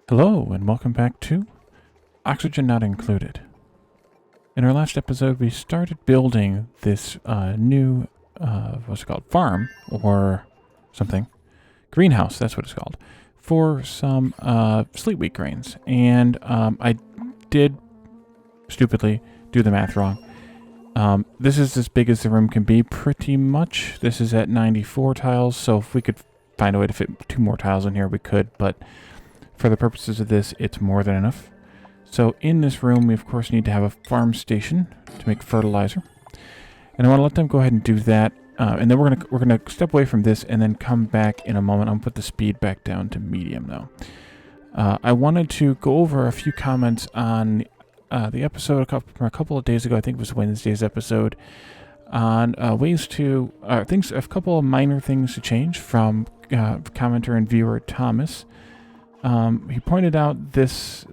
Hello, and welcome back to Oxygen Not Included. In our last episode, we started building this new, what's it called, farm, or something. Greenhouse, that's what it's called, for some sleep wheat grains. And I did, stupidly, do the math wrong. This is as big as the room can be, pretty much. This is at 94 tiles, so if we could find a way to fit 2 more tiles in here, we could, but for the purposes of this, it's more than enough. So in this room, we of course need to have a farm station to make fertilizer. And I want to let them go ahead and do that. And then we're gonna step away from this and then come back in a moment. I'm gonna put the speed back down to medium though. I wanted to go over a few comments on the episode from a couple of days ago. I think it was Wednesday's episode on ways to a couple of minor things to change from commenter and viewer Thomas. He pointed out this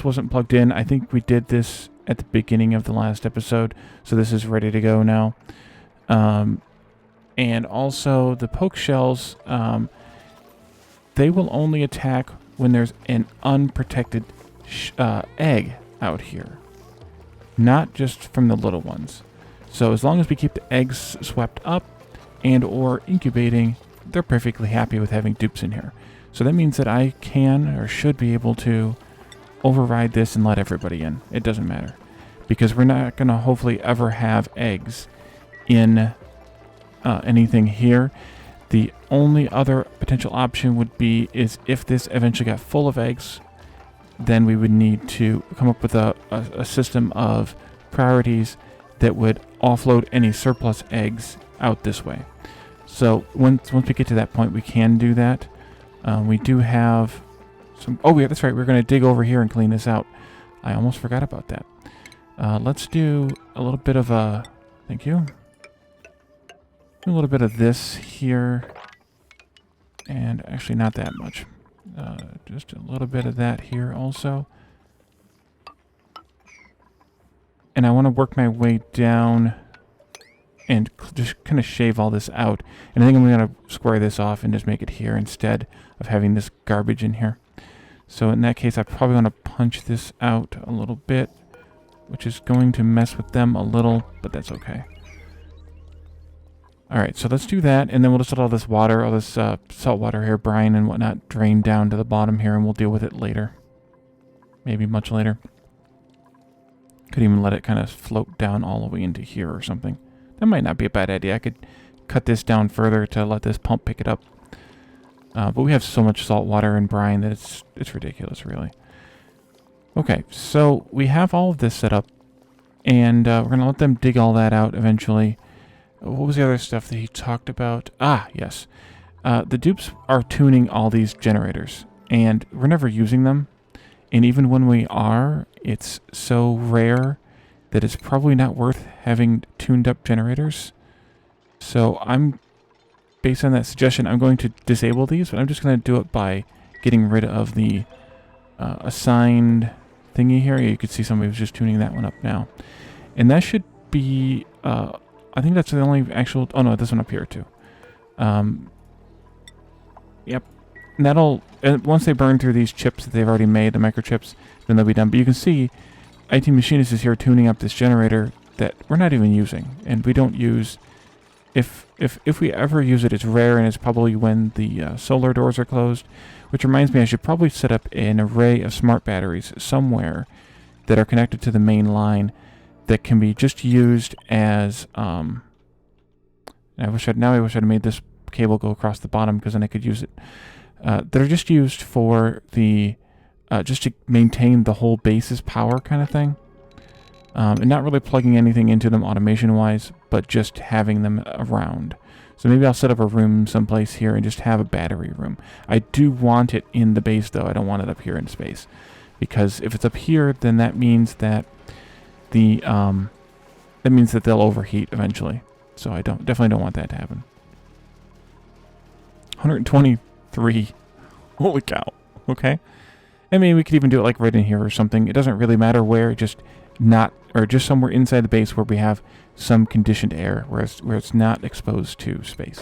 wasn't plugged in. I think we did this at the beginning of the last episode, so this is ready to go now. And also the poke shells, they will only attack when there's an unprotected egg out here, not just from the little ones. So as long as we keep the eggs swept up and or incubating, they're perfectly happy with having dupes in here. So that means that I can or should be able to override this and let everybody in. It doesn't matter. Because we're not going to hopefully ever have eggs in anything here. The only other potential option would be is if this eventually got full of eggs, then we would need to come up with a system of priorities that would offload any surplus eggs out this way. So once we get to that point, we can do that. We do have some... Oh, yeah, that's right. We're going to dig over here and clean this out. I almost forgot about that. Let's do a little bit of a... Thank you. Do a little bit of this here. And actually not that much. Just a little bit of that here also. And I want to work my way down and just kind of shave all this out. And I think I'm going to square this off and just make it here instead of having this garbage in here. So in that case, I probably want to punch this out a little bit, which is going to mess with them a little, but that's okay. Alright, so let's do that, and then we'll just let all this water, all this salt water here, brine and whatnot, drain down to the bottom here, and we'll deal with it later. Maybe much later. Could even let it kind of float down all the way into here or something. That might not be a bad idea. I could cut this down further to let this pump pick it up. But we have so much salt water and brine that it's ridiculous, really. Okay, so we have all of this set up, and we're going to let them dig all that out eventually. What was the other stuff that he talked about? Ah, yes. The dupes are tuning all these generators, and we're never using them. And even when we are, it's so rare that it's probably not worth having tuned up generators. So based on that suggestion, I'm going to disable these, but I'm just going to do it by getting rid of the assigned thingy here. You can see somebody was just tuning that one up now. And that should be, I think that's the only actual, oh no, this one up here too. Yep. And that'll, once they burn through these chips that they've already made, the microchips, then they'll be done. But you can see IT Machinist is here tuning up this generator that we're not even using. And we don't use, if we ever use it, it's rare, and it's probably when the solar doors are closed. Which reminds me, I should probably set up an array of smart batteries somewhere that are connected to the main line that can be just used as, I wish I'd made this cable go across the bottom, because then I could use it. That are just used for the, just to maintain the whole base's power kind of thing. And not really plugging anything into them automation-wise, but just having them around. So maybe I'll set up a room someplace here and just have a battery room. I do want it in the base, though. I don't want it up here in space. Because if it's up here, then that means that they'll overheat eventually. So I definitely don't want that to happen. 123. Holy cow. Okay. I mean, we could even do it like right in here or something. It doesn't really matter where, just somewhere inside the base where we have some conditioned air, where it's not exposed to space.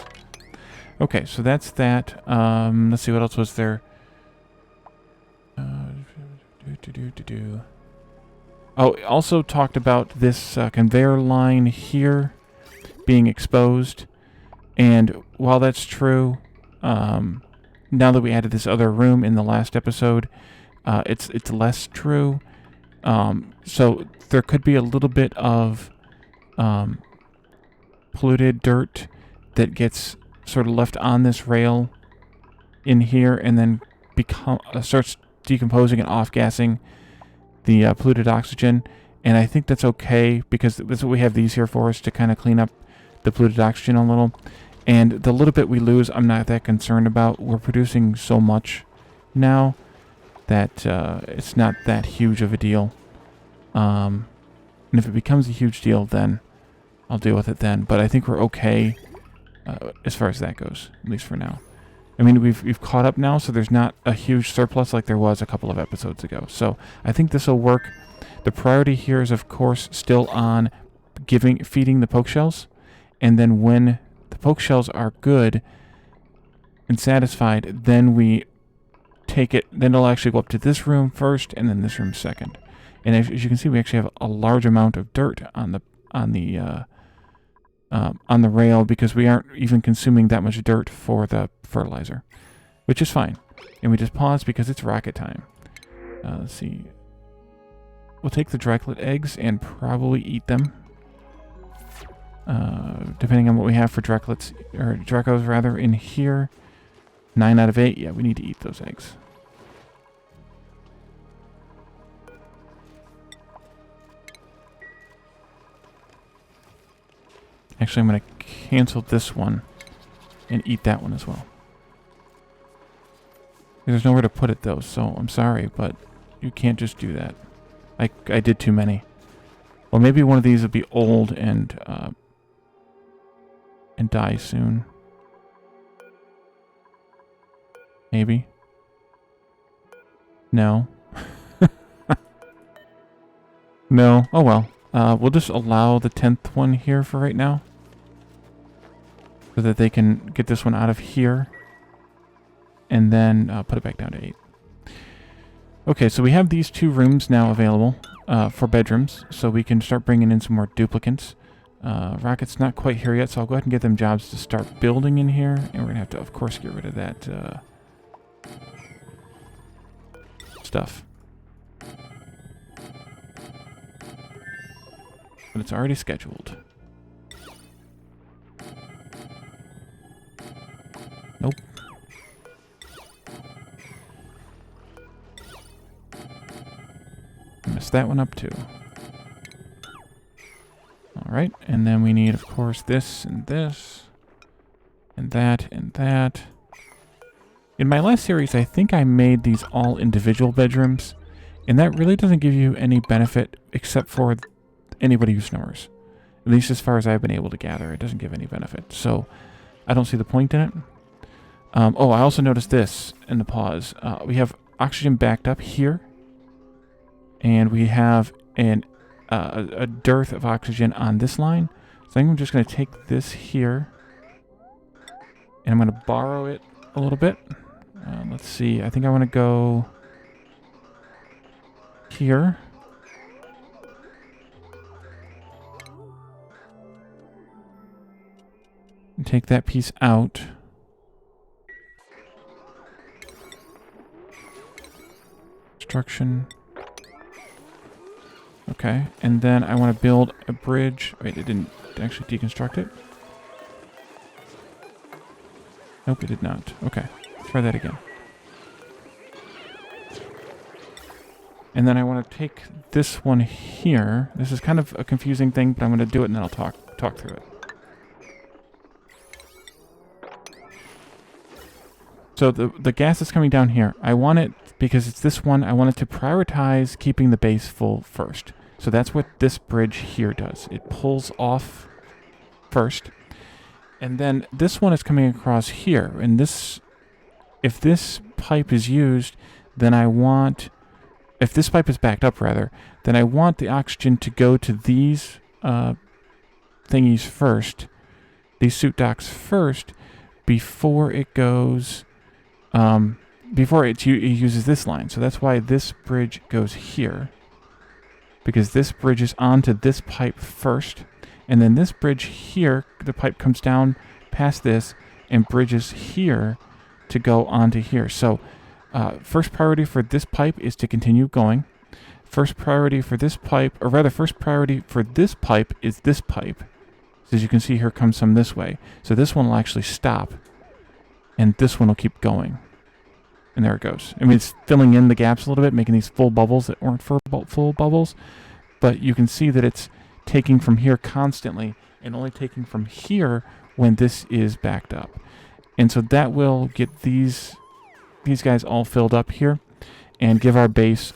Okay, so that's that. Let's see, what else was there? Oh, also talked about this conveyor line here being exposed. And while that's true, now that we added this other room in the last episode, it's less true. So there could be a little bit of polluted dirt that gets sort of left on this rail in here and then starts decomposing and off-gassing the polluted oxygen. And I think that's okay because that's what we have these here for, is to kind of clean up the polluted oxygen a little. And the little bit we lose, I'm not that concerned about. We're producing so much now that it's not that huge of a deal. And if it becomes a huge deal, then I'll deal with it then. But I think we're okay as far as that goes, at least for now. I mean, we've caught up now, so there's not a huge surplus like there was a couple of episodes ago. So I think this will work. The priority here is, of course, still on feeding the poke shells. And then when the poke shells are good and satisfied, then we take it. Then it'll actually go up to this room first, and then this room second. And as you can see, we actually have a large amount of dirt on the rail because we aren't even consuming that much dirt for the fertilizer, which is fine. And we just pause because it's rocket time. Let's see. We'll take the Draclet eggs and probably eat them. Depending on what we have for Draclets, or Dracos rather, in here. 9 out of 8. Yeah, we need to eat those eggs. Actually, I'm going to cancel this one and eat that one as well. There's nowhere to put it though, so I'm sorry, but you can't just do that. I did too many. Well, maybe one of these will be old and die soon. Maybe. No. No. Oh well. We'll just allow the 10th one here for right now, so that they can get this one out of here, and then put it back down to 8. Okay, so we have these 2 rooms now available for bedrooms, so we can start bringing in some more duplicants. Rocket's not quite here yet, so I'll go ahead and get them jobs to start building in here, and we're going to have to, of course, get rid of that stuff. But it's already scheduled. Nope. Messed that one up too. Alright, and then we need, of course, this and this. And that and that. In my last series, I think I made these all individual bedrooms. And that really doesn't give you any benefit except for anybody who snores. At least as far as I've been able to gather, it doesn't give any benefit. So I don't see the point in it. Oh, I also noticed this in the pause. We have oxygen backed up here. And we have a dearth of oxygen on this line. So I think I'm just going to take this here. And I'm going to borrow it a little bit. Let's see. I think I want to go here. And take that piece out. Construction. Okay, and then I want to build a bridge. Wait, it didn't actually deconstruct it? Nope, it did not. Okay, try that again. And then I want to take this one here. This is kind of a confusing thing, but I'm going to do it and then I'll talk through it. So the gas is coming down here. I want it, because it's this one, I want it to prioritize keeping the base full first. So that's what this bridge here does. It pulls off first. And then this one is coming across here. And this, if this pipe is used, then I want, if this pipe is backed up rather, then I want the oxygen to go to these thingies first, these suit docks first, before it goes before it uses this line. So that's why this bridge goes here. Because this bridges onto this pipe first. And then this bridge here, the pipe comes down past this and bridges here to go onto here. So first priority for this pipe is to continue going. First priority for this pipe, or rather first priority for this pipe is this pipe. So as you can see, here comes some this way. So this one will actually stop. And this one will keep going. And there it goes. I mean, it's filling in the gaps a little bit, making these full bubbles that weren't full bubbles. But you can see that it's taking from here constantly and only taking from here when this is backed up. And so that will get these guys all filled up here and give our base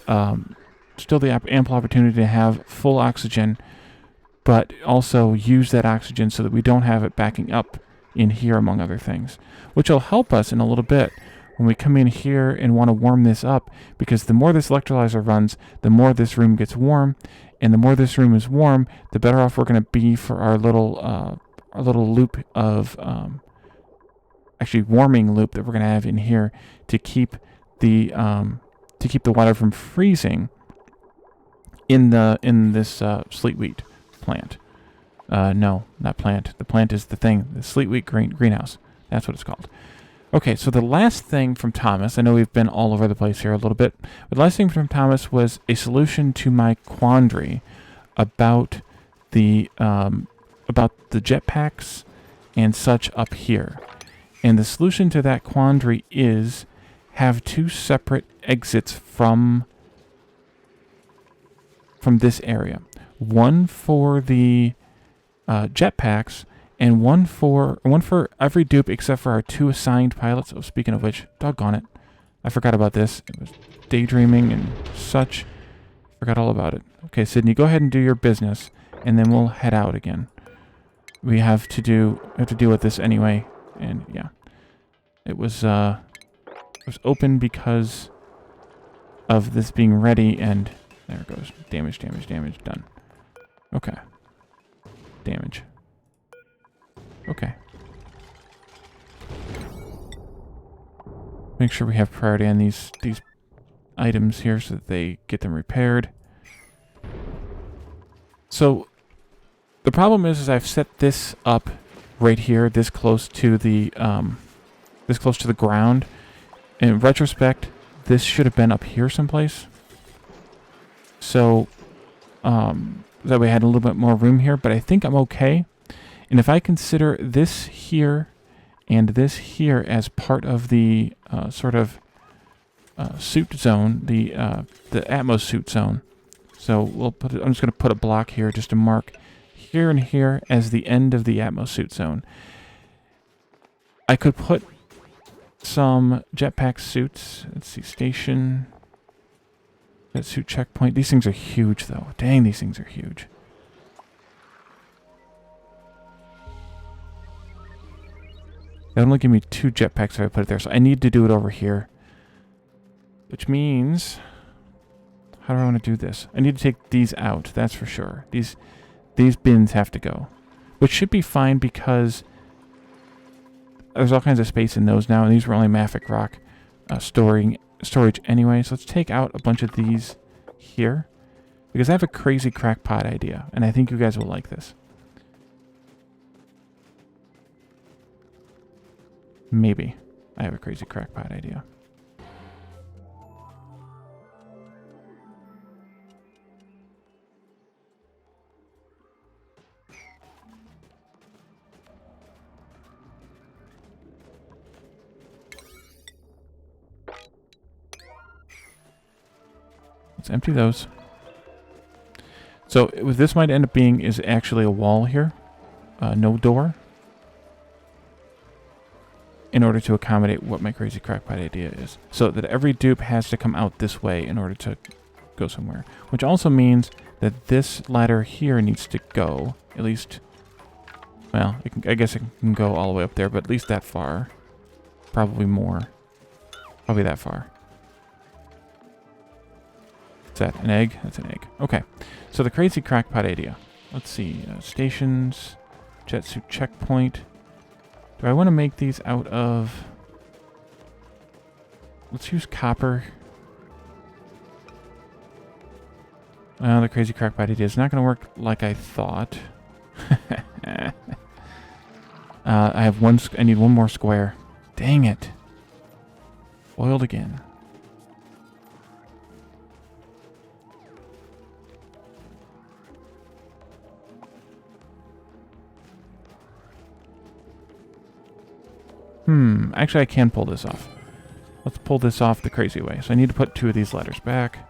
still the ample opportunity to have full oxygen, but also use that oxygen so that we don't have it backing up in here, among other things, which will help us in a little bit when we come in here and want to warm this up, because the more this electrolyzer runs, the more this room gets warm, and the more this room is warm, the better off we're going to be for our little loop of actually warming loop that we're going to have in here to keep the water from freezing in this sleet wheat plant. No, not plant. The plant is the thing. The sleet wheat greenhouse. That's what it's called. Okay, so the last thing from Thomas, I know we've been all over the place here a little bit, but the last thing from Thomas was a solution to my quandary about the jetpacks and such up here. And the solution to that quandary is have two separate exits from this area. One for the jetpacks, and one for every dupe except for our two assigned pilots. Oh, speaking of which, doggone it, I forgot about this. It was daydreaming and such. Forgot all about it. Okay, Sydney, go ahead and do your business, and then we'll head out again. We have to deal with this anyway, and yeah, it was open because of this being ready, and there it goes. Damage, done. Okay. Damage. Okay. Make sure we have priority on these items here so that they get them repaired. So the problem is I've set this up right here, this close to the ground. In retrospect, this should have been up here someplace. So that way I had a little bit more room here, but I think I'm okay. And if I consider this here and this here as part of the suit zone, the Atmo Suit zone, so I'm just going to put a block here just to mark here and here as the end of the Atmo Suit zone. I could put some jetpack suits. Let's see, station, that suit checkpoint. These things are huge, though. Dang, these things are huge. That'll only give me 2 jetpacks if I put it there, so I need to do it over here. Which means, how do I want to do this? I need to take these out, that's for sure. These bins have to go. Which should be fine because there's all kinds of space in those now, and these were only mafic rock storage anyway. So let's take out a bunch of these here, because I have a crazy crackpot idea, and I think you guys will like this. Maybe I have a crazy crackpot idea. Let's empty those. So what this might end up being is actually a wall here, no door, in order to accommodate what my crazy crackpot idea is. So that every dupe has to come out this way in order to go somewhere. Which also means that this ladder here needs to go, at least, well, I guess it can go all the way up there, but at least that far. Probably more. Probably that far. Is that an egg? That's an egg. Okay. So the crazy crackpot idea. Let's see. Stations. Jet suit checkpoint. Do I want to make these out of... let's use copper. Well, the crazy crackpot idea is not going to work like I thought. I have one. I need one more square. Dang it! Foiled again. Actually, I can pull this off. Let's pull this off the crazy way. So I need to put 2 of these ladders back.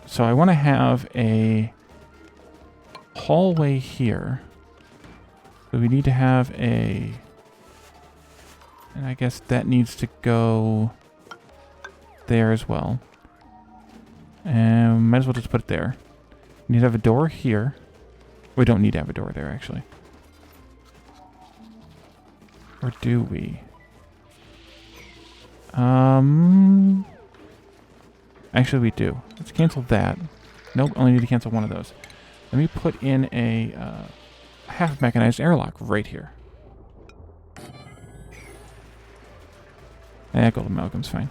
So I want to have a hallway here. So we need to have a... And I guess that needs to go there as well. And might as well just put it there. We need to have a door here. We don't need to have a door there, actually. Or do we? Actually, we do. Let's cancel that. Nope, only need to cancel one of those. Let me put in a half-mechanized airlock right here. Golden Malcolm's fine.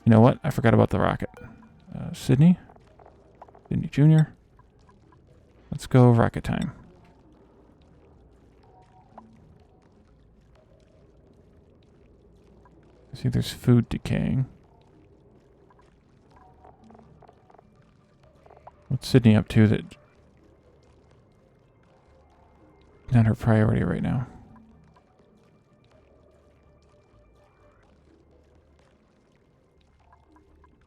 You know what? I forgot about the rocket. Sydney? Sydney Jr. Let's go rocket time. I see there's food decaying. What's Sydney up to that... Not her priority right now.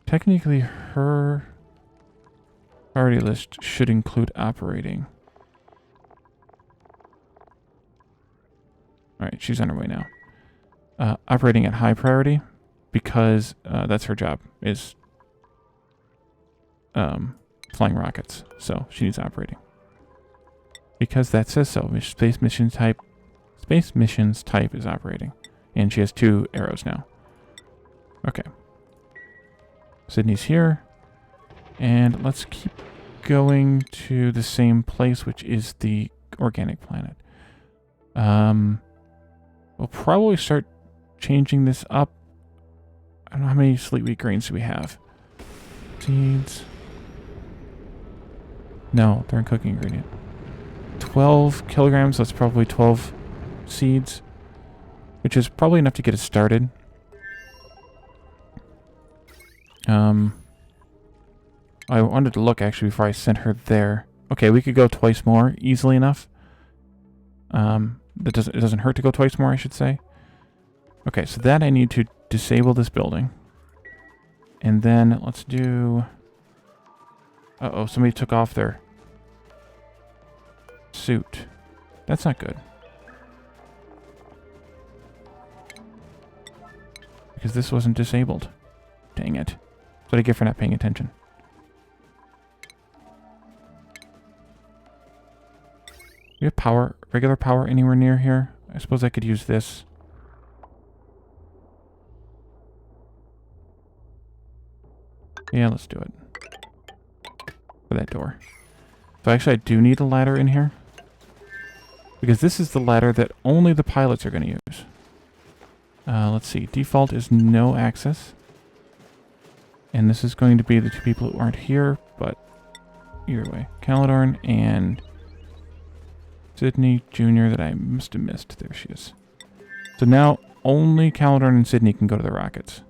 Technically, her priority list should include operating. Alright, she's on her way now. Operating at high priority, because that's her job, is flying rockets. So she needs operating. Because that says so. Space missions type is operating. And she has 2 arrows now. Okay. Sydney's here. And let's keep going to the same place, which is the organic planet. We'll probably start changing this up. I don't know how many sleet wheat grains do we have. Seeds. No, they're in cooking ingredient. 12 kilograms, that's probably 12 seeds. Which is probably enough to get us started. I wanted to look actually before I sent her there. Okay, we could go twice more easily enough. It doesn't hurt to go twice more, I should say. Okay, so that I need to disable this building. And then let's do... Uh-oh, somebody took off their suit. That's not good. Because this wasn't disabled. Dang it. That's what I get for not paying attention. Do we have power, regular power anywhere near here? I suppose I could use this. Yeah, let's do it. For that door. So actually I do need a ladder in here. Because this is the ladder that only the pilots are going to use. Let's see. Default is no access. And this is going to be the 2 people who aren't here, but either way. Caledorn and Sydney Jr. that I must have missed. There she is. So now only Caledorn and Sydney can go to the rockets.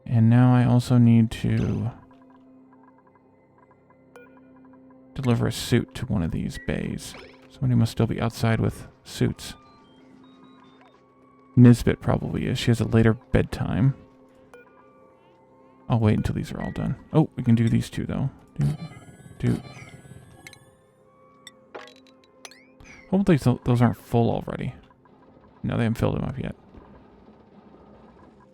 And now I also need to deliver a suit to one of these bays. Somebody must still be outside with suits. Nisbet probably is. She has a later bedtime. I'll wait until these are all done. Oh, we can do these 2 though. Do. Hopefully those aren't full already. No, they haven't filled them up yet.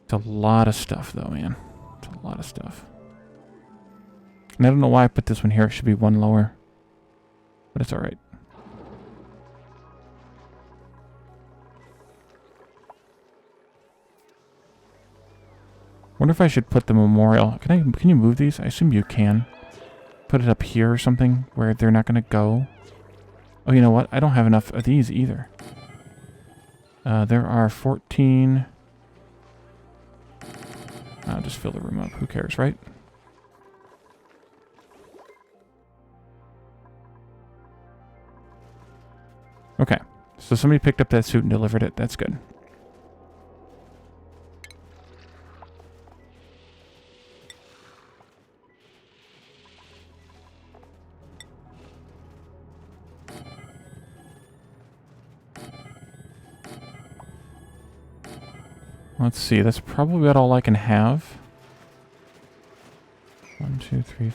It's a lot of stuff though, man. It's a lot of stuff. And I don't know why I put this one here. It should be 1 lower. But it's alright. Wonder if I should put the memorial. Can you move these? I assume you can. Put it up here or something where they're not going to go. Oh, you know what? I don't have enough of these either. There are 14. I'll just fill the room up. Who cares, right? Okay. So somebody picked up that suit and delivered it. That's good. Let's see. That's probably about all I can have. 1, 2, 3,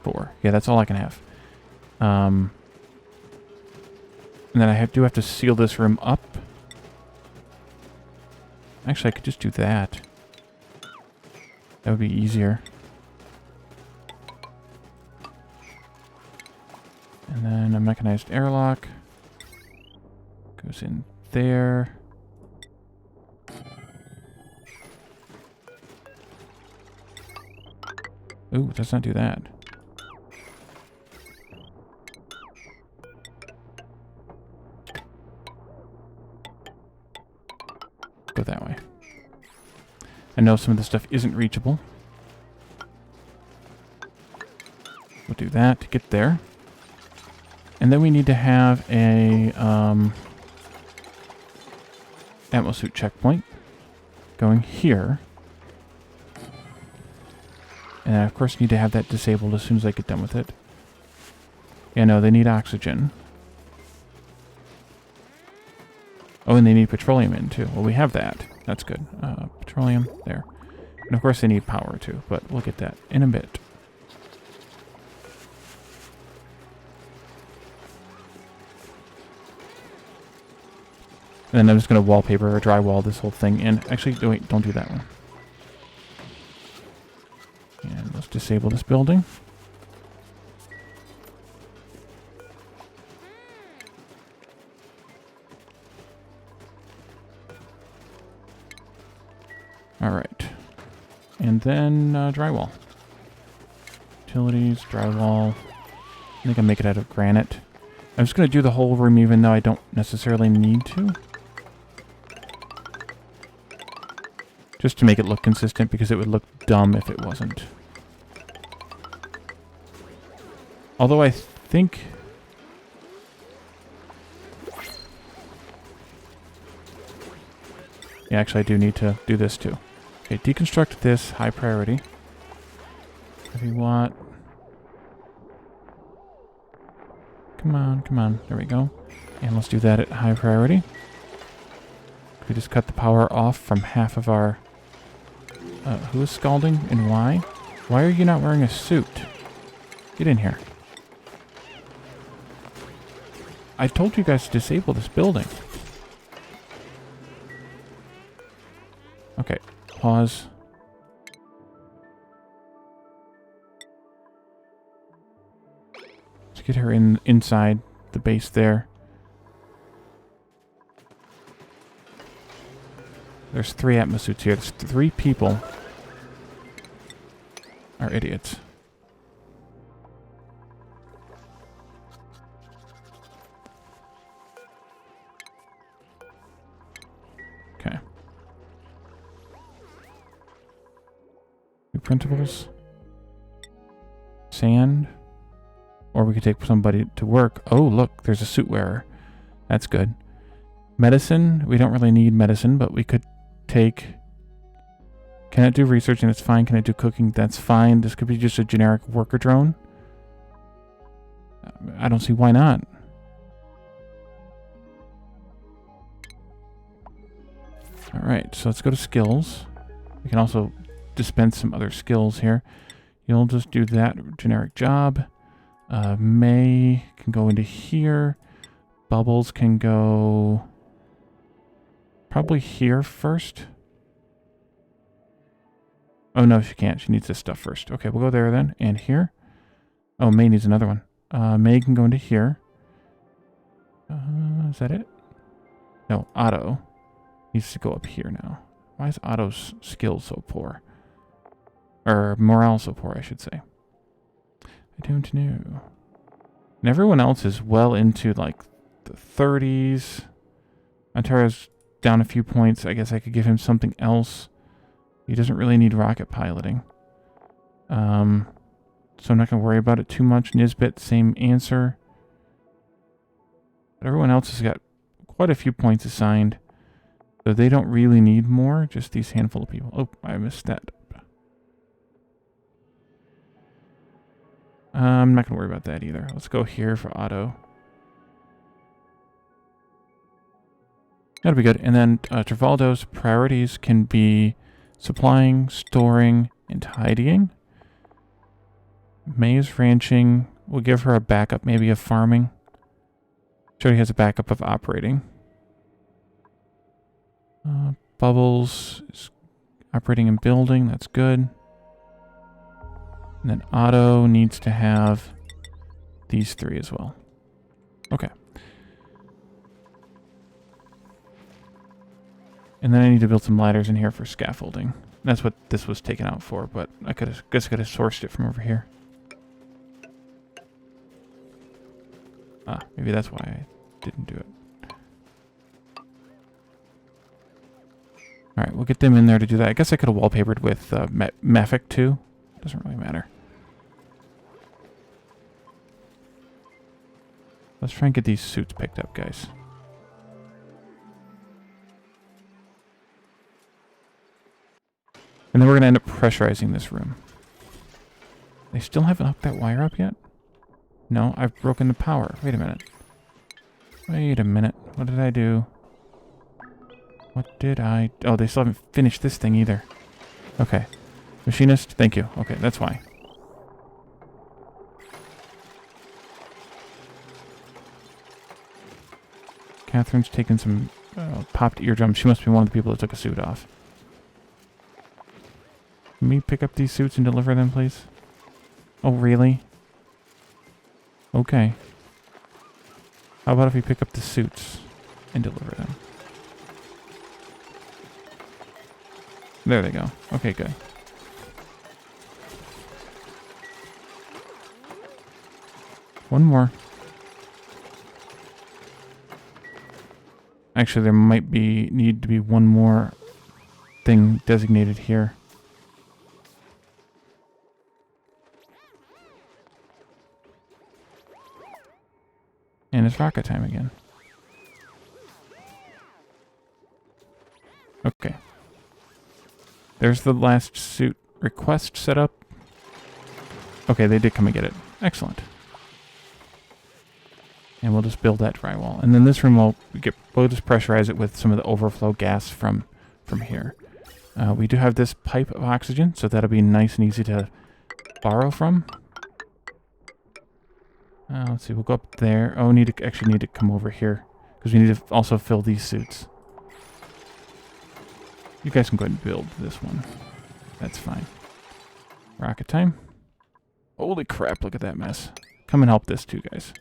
4. Yeah, that's all I can have. And then I do have to seal this room up. Actually, I could just do that. That would be easier. And then a mechanized airlock. Goes in there. Ooh, it does not do that. Go that way. I know some of the stuff isn't reachable. We'll do that to get there. And then we need to have a Atmo Suit checkpoint going here. And I, of course, need to have that disabled as soon as I get done with it. Yeah, no, they need oxygen. Oh, and they need petroleum in, too. Well, we have that. That's good. Petroleum, there. And, of course, they need power, too. But we'll get that in a bit. And then I'm just going to wallpaper or drywall this whole thing in. Actually, wait, don't do that one. And let's disable this building. Alright. And then drywall. Utilities, drywall. I think I make it out of granite. I'm just going to do the whole room even though I don't necessarily need to. Just to make it look consistent, because it would look dumb if it wasn't. Although I think... Yeah, actually I do need to do this too. Okay, deconstruct this, high priority. Heavy watt. Come on, come on. There we go. And let's do that at high priority. We just cut the power off from half of our... who is scalding and why? Why are you not wearing a suit? Get in here. I told you guys to disable this building. Okay, pause. Let's get her inside the base there. There's 3 Atmo Suits here. There's 3 people are idiots. Okay. New printables. Sand. Or we could take somebody to work. Oh, look, there's a suit wearer. That's good. Medicine. We don't really need medicine, but we could take... Can it do research? And it's fine. Can it do cooking? That's fine. This could be just a generic worker drone. I don't see why not. Alright, so let's go to skills. We can also dispense some other skills here. You'll just do that generic job. May can go into here. Bubbles can go probably here first. Oh no, she can't. She needs this stuff first. Okay, we'll go there then. And here. Oh, May needs another one. May can go into here. Is that it? No, Otto needs to go up here now. Why is Otto's skill so poor? Or morale so poor, I should say. I don't know. And everyone else is well into like the 30s. Antaro's down a few points. I guess I could give him something else. He doesn't really need rocket piloting. So I'm not going to worry about it too much. Nisbet, same answer. But everyone else has got quite a few points assigned. So they don't really need more, just these handful of people. Oh, I missed that. I'm not going to worry about that either. Let's go here for auto. That'll be good. And then Travaldo's priorities can be supplying, storing, and tidying. May's ranching. We'll give her a backup, maybe of farming. Jody has a backup of operating. Bubbles is operating and building. That's good. And then Otto needs to have these three as well. Okay. And then I need to build some ladders in here for scaffolding. That's what this was taken out for, but I guess I could have sourced it from over here. Ah, maybe that's why I didn't do it. Alright, we'll get them in there to do that. I guess I could have wallpapered with Mafic too. Doesn't really matter. Let's try and get these suits picked up, guys. And then we're going to end up pressurizing this room. They still haven't hooked that wire up yet? No, I've broken the power. Wait a minute. Wait a minute. What did I do? What did I... Oh, they still haven't finished this thing either. Okay. Machinist, thank you. Okay, that's why. Catherine's taken some popped eardrums. She must be one of the people that took a suit off. Can we pick up these suits and deliver them, please? Oh, really? Okay. How about if we pick up the suits and deliver them? There they go. Okay, good. One more. Actually, there might need to be one more thing designated here. And it's rocket time again. Okay. There's the last suit request set up. Okay, they did come and get it. Excellent. And we'll just build that drywall. And then this room we'll just pressurize it with some of the overflow gas from here. We do have this pipe of oxygen, so that'll be nice and easy to borrow from. Let's see, we'll go up there. Oh, actually need to come over here, because we need to also fill these suits. You guys can go ahead and build this one. That's fine. Rocket time. Holy crap, look at that mess. Come and help this too, guys.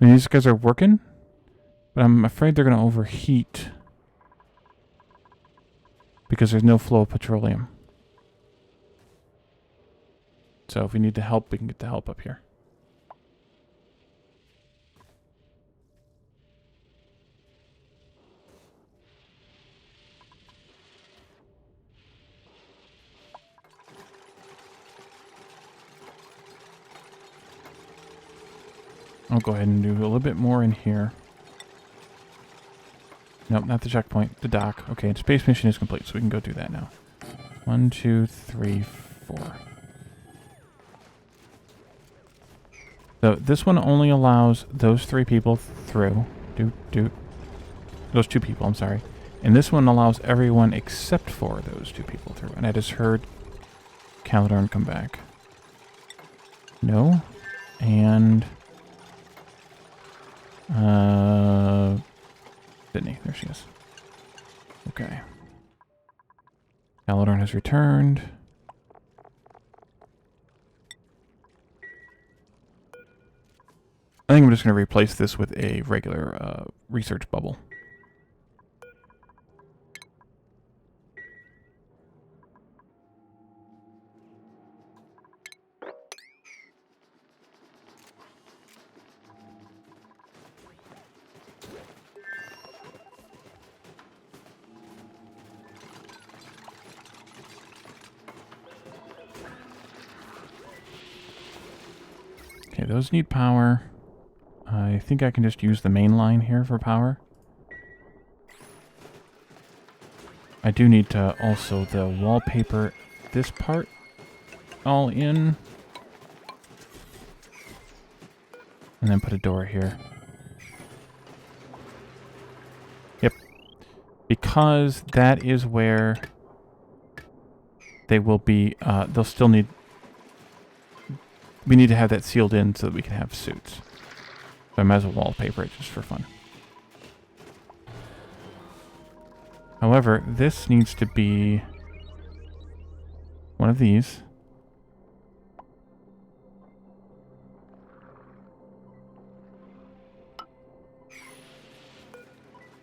I mean, these guys are working, but I'm afraid they're going to overheat because there's no flow of petroleum. So if we need the help, we can get the help up here. I'll go ahead and do a little bit more in here. Nope, not the checkpoint. The dock. Okay, the space mission is complete, so we can go do that now. 1, 2, 3, 4. So this one only allows those 3 people through. Those 2 people, I'm sorry. And this one allows everyone except for those 2 people through. And I just heard Caladorn come back. No. And... Sydney, there she is. Okay. Caladorn has returned. I think I'm just going to replace this with a regular research bubble. Okay, those need power. I think I can just use the main line here for power. I do need to also the wallpaper this part all in. And then put a door here. Yep. Because that is where they will be, they'll still need... We need to have that sealed in so that we can have suits. So I might as well wallpaper it just for fun. However, this needs to be one of these.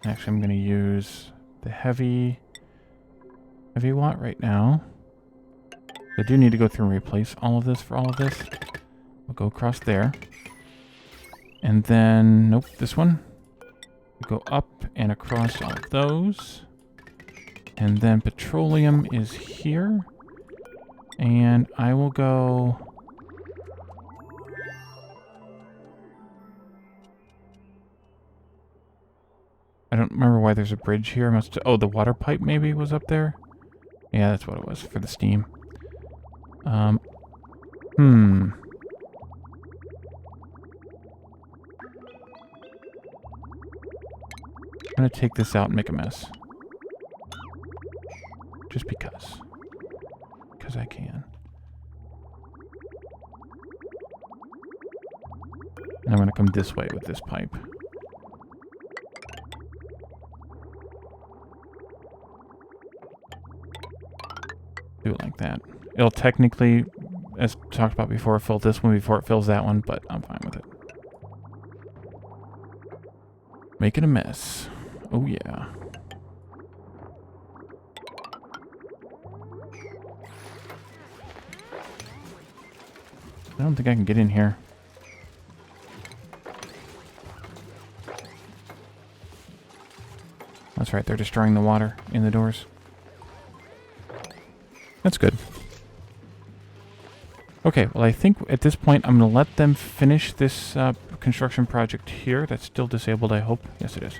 Actually, I'm going to use the heavy watt right now. I do need to go through and replace all of this for all of this. We'll go across there. And then, nope, this one. We'll go up and across all of those. And then petroleum is here. And I will go... I don't remember why there's a bridge here. Oh, the water pipe maybe was up there? Yeah, that's what it was for the steam. I'm gonna take this out and make a mess. Just because. Because I can. And I'm gonna come this way with this pipe. Do it like that. It'll technically, as talked about before, fill this one before it fills that one, but I'm fine with it. Making a mess. Oh yeah. I don't think I can get in here. That's right, they're destroying the water in the doors. That's good. Okay, well I think at this point I'm going to let them finish this construction project here. That's still disabled, I hope. Yes, it is.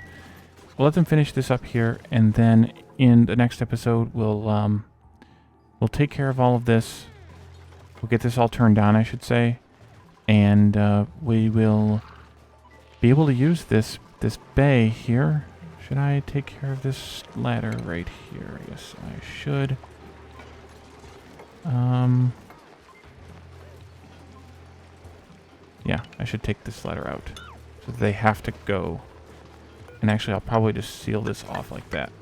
We'll let them finish this up here, and then in the next episode we'll take care of all of this. We'll get this all turned on, I should say, and we will be able to use this bay here. Should I take care of this ladder right here? Yes, I should. Yeah, I should take this ladder out. So they have to go. And actually, I'll probably just seal this off like that.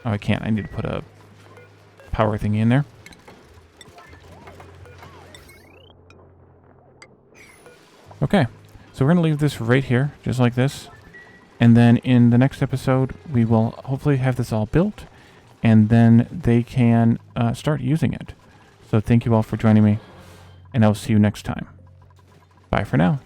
Oh, I can't. I need to put a power thingy in there. Okay, so we're going to leave this right here, just like this. And then in the next episode, we will hopefully have this all built, and then they can start using it. So thank you all for joining me, and I will see you next time. Bye for now.